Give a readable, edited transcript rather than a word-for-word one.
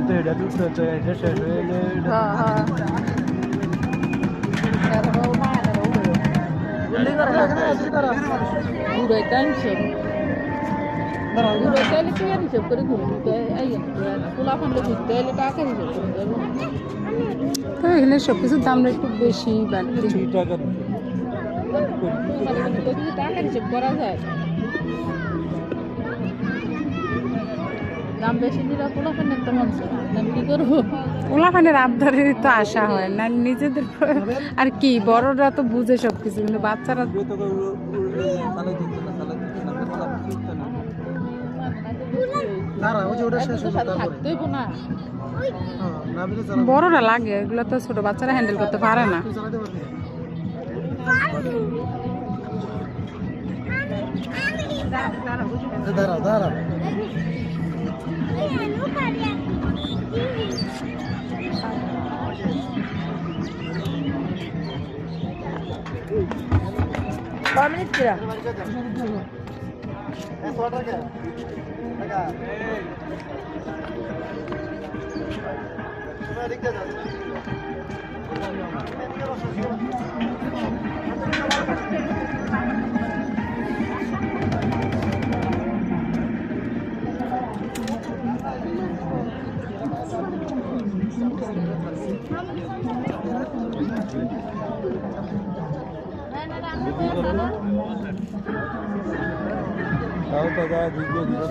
তো এটা দুটো তো এটা শেষ হয়ে গেলে হ্যাঁ হ্যাঁ ঘুরে টানছে ঘুরে চাইলে কি আর হিসেব করে ঘুরতে পোলা ফান্ডে ঘুরতে এলে টাকা হিসেব করে দেবো তো এখানে সব কিছুর দামটা একটু বেশি বাড়তি। 2 টাকা টাকা হিসেব করা যায় দাম বেশি দিলে পোলা ফান্ডে তো মন আমি কি করবো পোলাপানের আবদারের তো আশা হয় না নিজেদের আর কি বড়রা তো বুঝে সব কিছু কিন্তু বাচ্চারা থাকতেই না বড়রা লাগে এগুলো তো ছোট বাচ্চারা হ্যান্ডেল করতে পারে না। দাঁড়া দাঁড়া মিনিট কিরা তাও তো যা দিকে দিকে